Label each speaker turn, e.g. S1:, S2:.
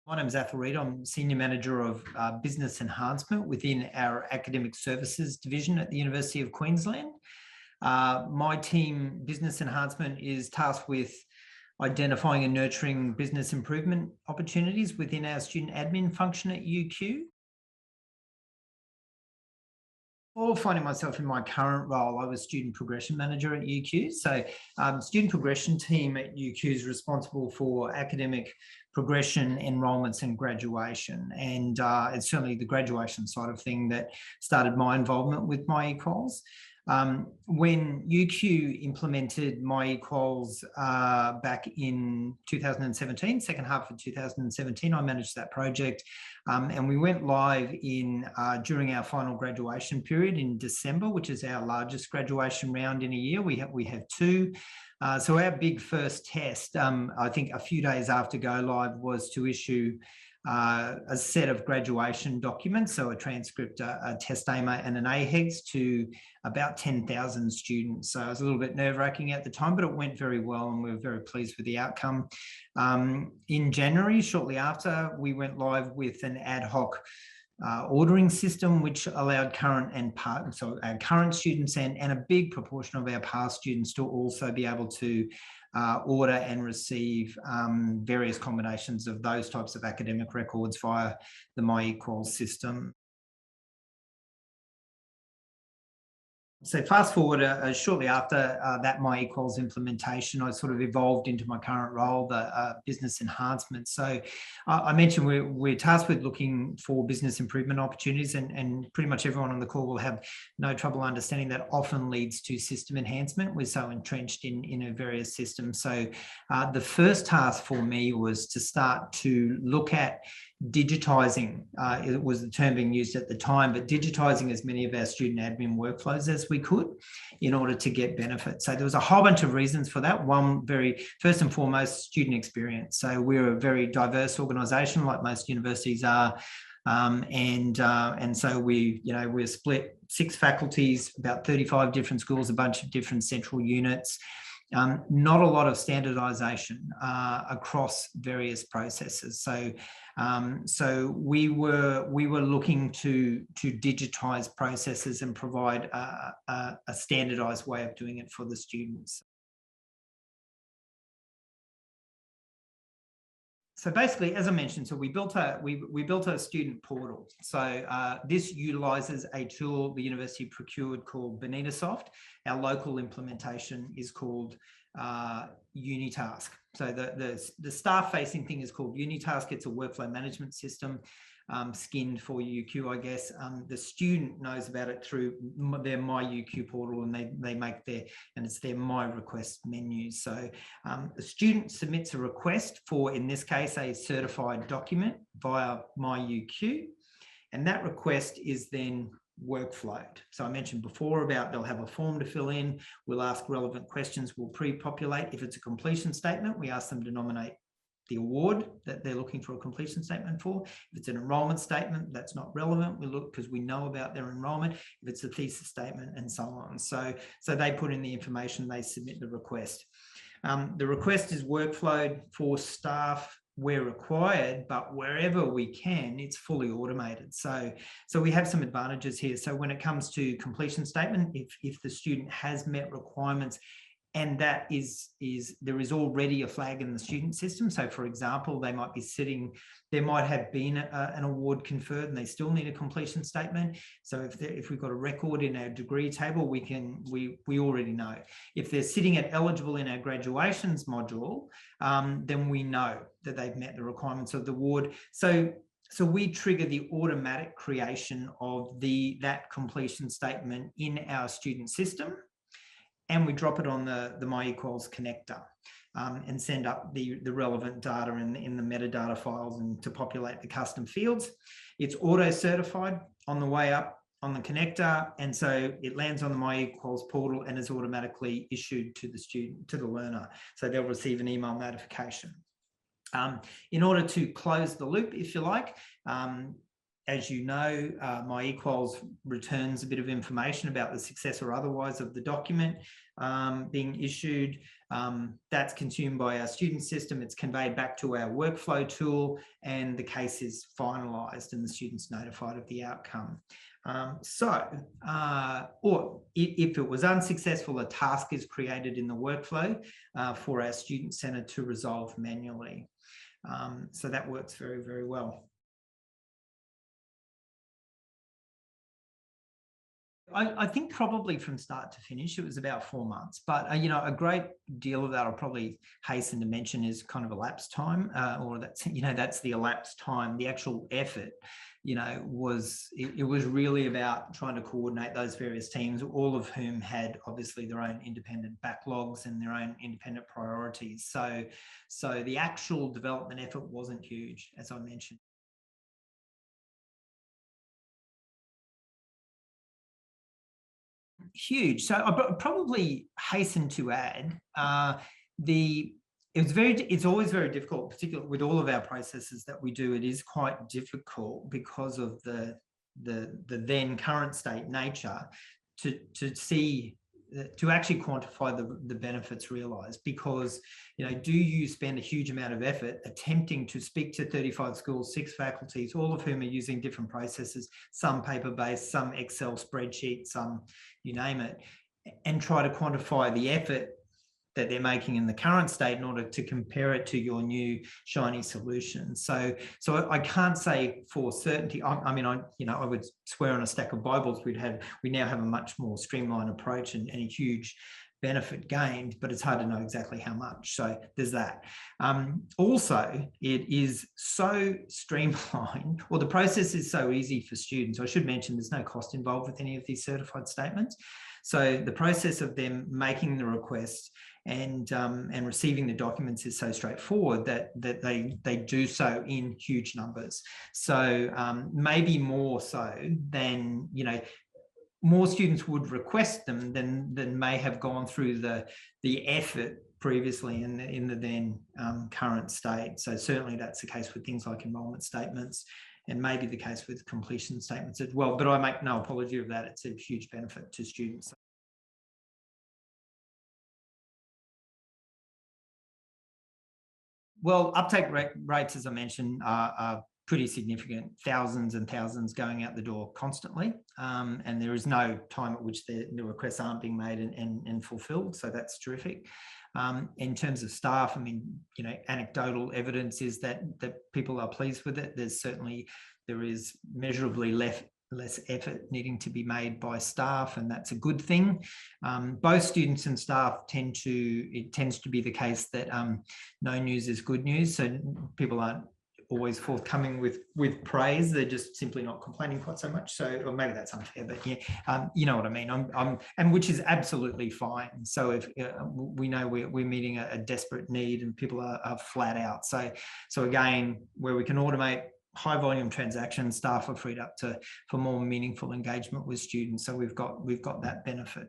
S1: My name is Athol Reid. I'm Senior Manager of Business Enhancement within our Academic Services Division at the University of Queensland. My team, Business Enhancement, is tasked with identifying and nurturing business improvement opportunities within our student admin function at UQ. Before finding myself in my current role, I was Student Progression Manager at UQ. So Student Progression team at UQ is responsible for academic progression, enrolments and graduation. And it's certainly the graduation side of thing that started my involvement with my eQuals. When UQ implemented my eQuals back in 2017, second half of 2017, I managed that project. And we went live during our final graduation period in December, which is our largest graduation round in a year. We have two. So our big first test, I think a few days after go live, was to issue a set of graduation documents, so a transcript, a test AMA and an AHEGS to about 10,000 students. So it was a little bit nerve-wracking at the time, but it went very well and we were very pleased with the outcome. In January, shortly after, we went live with an ad hoc ordering system, which allowed our current students and a big proportion of our past students to also be able to order and receive various combinations of those types of academic records via the My eQuals system. So fast forward, shortly after that My eQuals implementation, I sort of evolved into my current role, the business enhancement. So I mentioned we're tasked with looking for business improvement opportunities, and pretty much everyone on the call will have no trouble understanding that often leads to system enhancement. We're so entrenched in various systems. So the first task for me was to start to look at digitizing, it was the term being used at the time, but digitizing as many of our student admin workflows as we could in order to get benefit. So there was a whole bunch of reasons for that. One, first and foremost, student experience. So we're a very diverse organisation, like most universities are. And so we're split 6 faculties, about 35 different schools, a bunch of different central units. Not a lot of standardization across various processes. So we were looking to digitize processes and provide a standardized way of doing it for the students. So basically, as I mentioned, so we built a student portal. So this utilizes a tool the university procured called Bonitasoft. Our local implementation is called Unitask. So the staff-facing thing is called Unitask. It's a workflow management system, skinned for UQ, I guess. The student knows about it through their My UQ portal, and they make it's their My Request menu. So the student submits a request for, in this case, a certified document via My UQ, and that request is then workflowed. So I mentioned before about they'll have a form to fill in, we'll ask relevant questions, we'll pre-populate. If it's a completion statement, we ask them to nominate the award that they're looking for a completion statement for. If it's an enrolment statement, that's not relevant. We look because we know about their enrolment. If it's a thesis statement, and so on. So they put in the information, they submit the request. The request is workflowed for staff where required, but wherever we can, it's fully automated. So we have some advantages here. So when it comes to completion statement, if the student has met requirements, and that there is already a flag in the student system. So for example, there might have been an award conferred and they still need a completion statement. So if we've got a record in our degree table, we already know. If they're sitting at eligible in our graduations module, then we know that they've met the requirements of the award. So we trigger the automatic creation of that completion statement in our student system, and we drop it on the My eQuals connector and send up the relevant data in the metadata files and to populate the custom fields. It's auto-certified on the way up on the connector, and so it lands on the My eQuals portal and is automatically issued to the student, to the learner. So they'll receive an email notification. In order to close the loop, if you like, As you know, my eQuals returns a bit of information about the success or otherwise of the document being issued. That's consumed by our student system. It's conveyed back to our workflow tool, and the case is finalised and the student's notified of the outcome. Or if it was unsuccessful, a task is created in the workflow for our student centre to resolve manually. So that works very, very well. I think probably from start to finish, it was about 4 months. But, you know, a great deal of that I'll probably hasten to mention is kind of elapsed time, or that's, you know, that's the elapsed time. The actual effort, you know, it was really about trying to coordinate those various teams, all of whom had obviously their own independent backlogs and their own independent priorities. So the actual development effort wasn't huge, as I mentioned. Huge. So I probably hasten to add it's always very difficult, particularly with all of our processes that we do. It is quite difficult because of the then current state nature to see, to actually quantify the benefits realized, because, you know, do you spend a huge amount of effort attempting to speak to 35 schools, 6 faculties, all of whom are using different processes, some paper-based, some Excel spreadsheet, some you name it, and try to quantify the effort that they're making in the current state in order to compare it to your new shiny solution. So I can't say for certainty. I mean, I would swear on a stack of Bibles we now have a much more streamlined approach and a huge benefit gained, but it's hard to know exactly how much. So there's that. Also, it is so streamlined, or the process is so easy for students. I should mention there's no cost involved with any of these certified statements. So the process of them making the request and receiving the documents is so straightforward that they do so in huge numbers. So maybe more so than, you know, more students would request them than may have gone through the effort previously in the then current state. So certainly that's the case with things like enrolment statements, and maybe the case with completion statements as well. But I make no apology of that. It's a huge benefit to students. Well, uptake rates, as I mentioned, are pretty significant, thousands and thousands going out the door constantly. And there is no time at which the requests aren't being made and fulfilled. So that's terrific. In terms of staff, I mean, you know, anecdotal evidence is that people are pleased with it. There is measurably less effort needing to be made by staff, and that's a good thing. Both students and staff it tends to be the case that no news is good news. So people aren't always forthcoming with praise. They're just simply not complaining quite so much. So, or maybe that's unfair, but yeah, you know what I mean. And which is absolutely fine. So if we know we're meeting a desperate need and people are flat out. So again, where we can automate high volume transactions, staff are freed up for more meaningful engagement with students. So we've got that benefit.